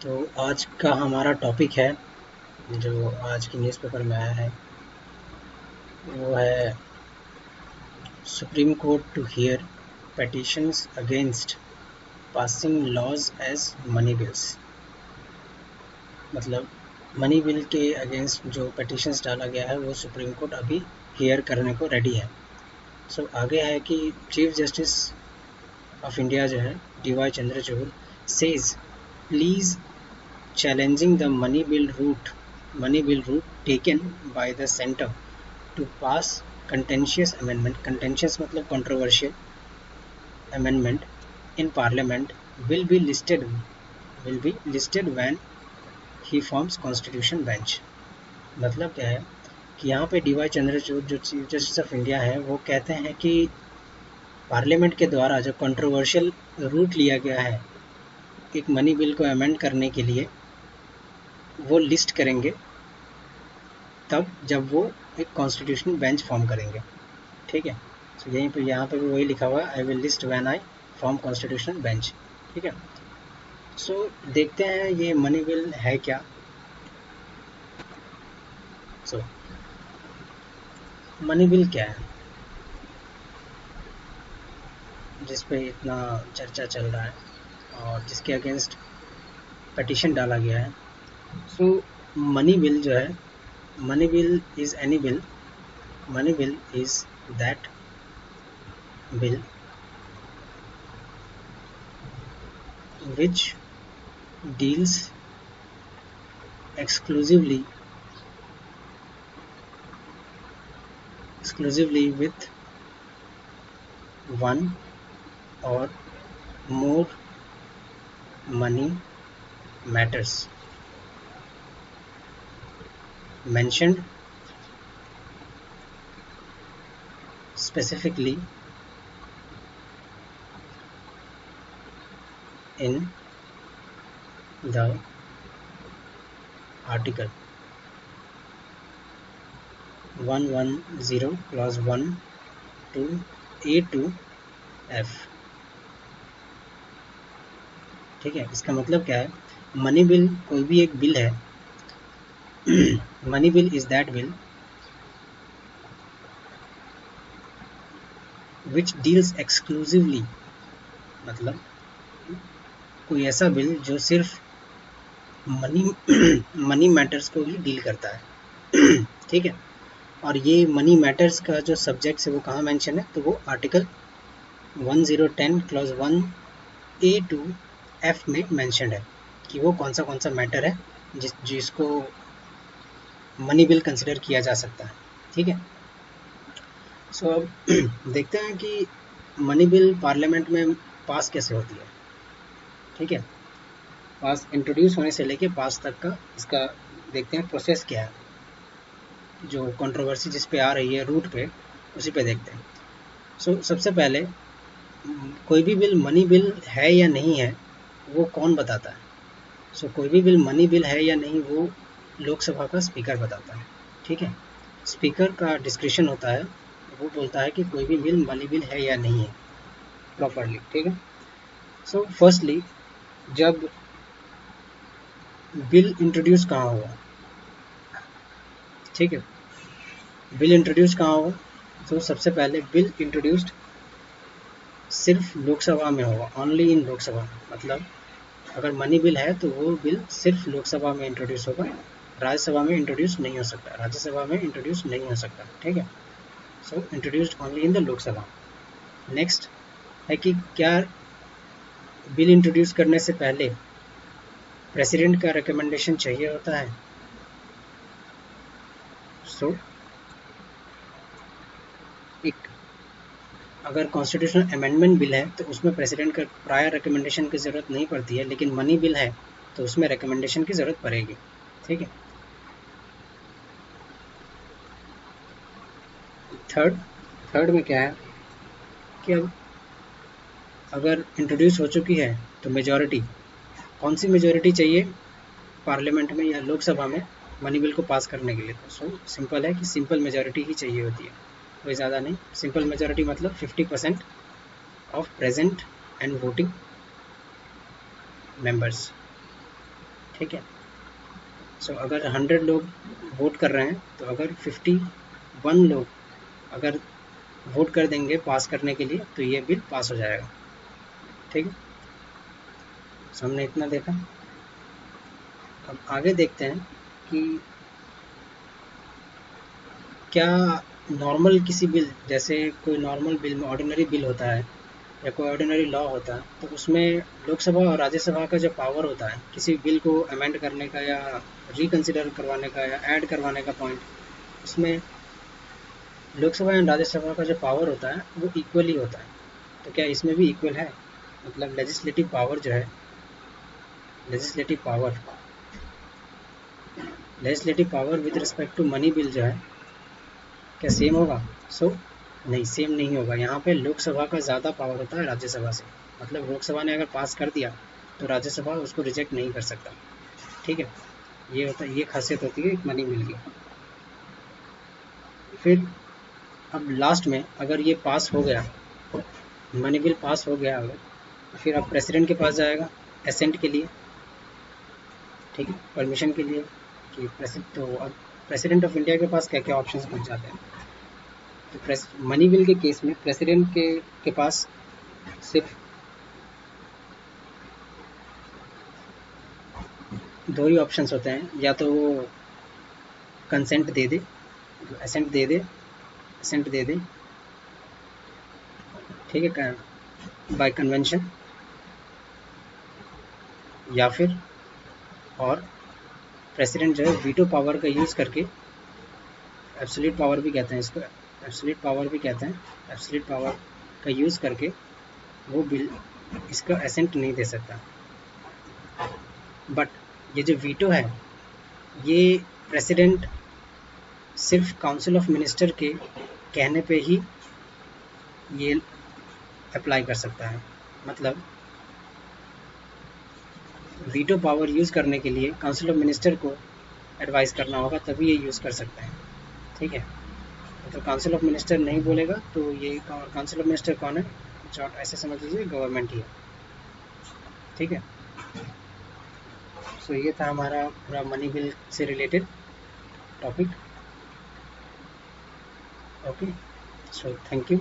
तो आज का हमारा टॉपिक है जो आज की न्यूज़पेपर में आया है वो है Supreme Court to hear petitions against passing laws as money bills. मतलब मनी बिल के अगेंस्ट जो पेटिशंस डाला गया है वो सुप्रीम कोर्ट अभी हियर करने को रेडी है। सो आगे है कि चीफ जस्टिस ऑफ इंडिया जो है DY Chandrachud says please challenging the money bill route taken by the center to pass contentious amendment, contentious मतलब controversial amendment in parliament will be listed when he forms constitution bench। मतलब क्या है कि यहाँ पे DY Chandrachud जो चीफ जस्टिस ऑफ इंडिया है वो कहते हैं कि पार्लियामेंट के द्वारा जो कंट्रोवर्शियल रूट लिया गया है एक मनी बिल को अमेंड करने के लिए वो लिस्ट करेंगे तब जब वो एक कॉन्स्टिट्यूशनल बेंच फॉर्म करेंगे। ठीक है, तो यहीं पे यहाँ पे भी वही लिखा हुआ है, I will list when I form constitutional bench. ठीक है, सो देखते हैं ये मनी बिल है क्या। सो मनी बिल क्या है जिस पे इतना चर्चा चल रहा है और जिसके अगेंस्ट पिटीशन डाला गया है। सो मनी बिल जो है, money bill is any bill, money bill is that bill which deals exclusively with one or more money matters mentioned specifically in the article 110 clause 1 to A to F। ठीक है, इसका मतलब क्या है, money bill कोई भी एक bill है money bill is that bill which deals exclusively, मतलब कोई ऐसा बिल जो सिर्फ मनी मैटर्स को ही डील करता है। ठीक है, और ये मनी मैटर्स का जो सब्जेक्ट है वो कहाँ मेंशन है, तो वो article 1010 clause 1 A to F में मेंशन है कि वो कौन सा मैटर है जिसको मनी बिल कंसिडर किया जा सकता है। ठीक है, सो अब देखते हैं कि मनी बिल पार्लियामेंट में पास कैसे होती है। ठीक है, पास इंट्रोड्यूस होने से लेके पास तक का इसका देखते हैं प्रोसेस क्या है, जो कंट्रोवर्सी जिस पे आ रही है रूट पे उसी पे देखते हैं। सो सबसे पहले कोई भी बिल मनी बिल है या नहीं है वो कौन बताता है। सो कोई भी बिल मनी बिल है या नहीं वो लोकसभा का स्पीकर बताता है। ठीक है, स्पीकर का डिस्क्रिप्शन होता है, वो बोलता है कि कोई भी बिल मनी बिल है या नहीं है प्रॉपरली। ठीक है, सो फर्स्टली जब बिल इंट्रोड्यूस कहाँ हुआ, ठीक है, बिल इंट्रोड्यूस कहाँ हुआ, तो सबसे पहले बिल इंट्रोड्यूस्ड सिर्फ लोकसभा में होगा, ओनली इन लोकसभा। मतलब अगर मनी बिल है तो वो बिल सिर्फ लोकसभा में इंट्रोड्यूस होगा, राज्यसभा में इंट्रोड्यूस नहीं हो सकता, राज्यसभा में इंट्रोड्यूस नहीं हो सकता। ठीक है, so introduced only in the Lok Sabha. Next है कि क्या बिल इंट्रोड्यूस करने से पहले प्रेसिडेंट का रिकमेंडेशन चाहिए होता है। सो एक अगर कॉन्स्टिट्यूशनल अमेंडमेंट बिल है तो उसमें प्रेसिडेंट का प्रायर रिकमेंडेशन की ज़रूरत नहीं पड़ती है, लेकिन मनी बिल है तो उसमें रिकमेंडेशन की ज़रूरत पड़ेगी। ठीक है, थर्ड में क्या है कि अब अगर इंट्रोड्यूस हो चुकी है तो मेजॉरिटी, कौन सी मेजॉरिटी चाहिए पार्लियामेंट में या लोकसभा में मनी बिल को पास करने के लिए। तो सो सिंपल है कि सिंपल मेजॉरिटी ही चाहिए होती है, कोई ज़्यादा नहीं। सिंपल मेजॉरिटी मतलब 50% of present and voting members. ठीक है। सो अगर 100 लोग वोट कर रहे हैं तो अगर 51 लोग अगर वोट कर देंगे पास करने के लिए तो ये बिल पास हो जाएगा। ठीक है, हमने इतना देखा। अब आगे देखते हैं कि क्या नॉर्मल किसी बिल, जैसे कोई नॉर्मल बिल में ऑर्डिनरी बिल होता है या कोई ऑर्डिनरी लॉ होता है, तो उसमें लोकसभा और राज्यसभा का जो पावर होता है किसी बिल को अमेंड करने का या रिकंसिडर करवाने का या ऐड करवाने का पॉइंट, उसमें लोकसभा एंड राज्यसभा का जो पावर होता है वो इक्वली होता है। तो क्या इसमें भी इक्वल है? मतलब लेजिस्लेटिव पावर जो है, legislative power legislative power with respect to money bill जो है, क्या सेम होगा? नहीं, सेम नहीं होगा। यहाँ पे लोकसभा का ज़्यादा पावर होता है राज्यसभा से। मतलब लोकसभा ने अगर पास कर दिया तो राज्यसभा उसको रिजेक्ट नहीं कर सकता। ठीक है, ये खासियत होती है मनी बिल की। फिर अब लास्ट में अगर ये पास हो गया, मनी बिल पास हो गया अगर, तो फिर अब प्रेसिडेंट के पास जाएगा एसेंट के लिए। ठीक है, परमिशन के लिए कि तो अब प्रेसिडेंट ऑफ इंडिया के पास क्या क्या ऑप्शंस बन जाते हैं। तो मनी बिल के केस में प्रेसिडेंट के पास सिर्फ दो ही ऑप्शंस होते हैं, या तो वो कंसेंट दे दे, एसेंट दे दे, एसेंट दे दे, ठीक है, बाय कन्वेंशन, या फिर और प्रेसिडेंट जो है वीटो पावर का यूज़ करके, एब्सोल्यूट पावर भी कहते हैं इसको, एब्सोल्यूट पावर भी कहते हैं, एब्सोल्यूट पावर का यूज़ करके वो बिल इसका एसेंट नहीं दे सकता। बट ये जो वीटो है, ये प्रेसिडेंट सिर्फ काउंसिल ऑफ मिनिस्टर के कहने पे ही ये अप्लाई कर सकता है। मतलब वीटो पावर यूज़ करने के लिए काउंसिल ऑफ मिनिस्टर को एडवाइस करना होगा, तभी ये यूज़ कर सकते हैं। ठीक है, तो काउंसिल ऑफ मिनिस्टर नहीं बोलेगा तो ये काउंसिल ऑफ मिनिस्टर कौन है? शॉर्ट ऐसे समझ लीजिए, गवर्नमेंट ही है। ठीक है, सो ये था हमारा पूरा मनी बिल से related topic. Okay, so thank you.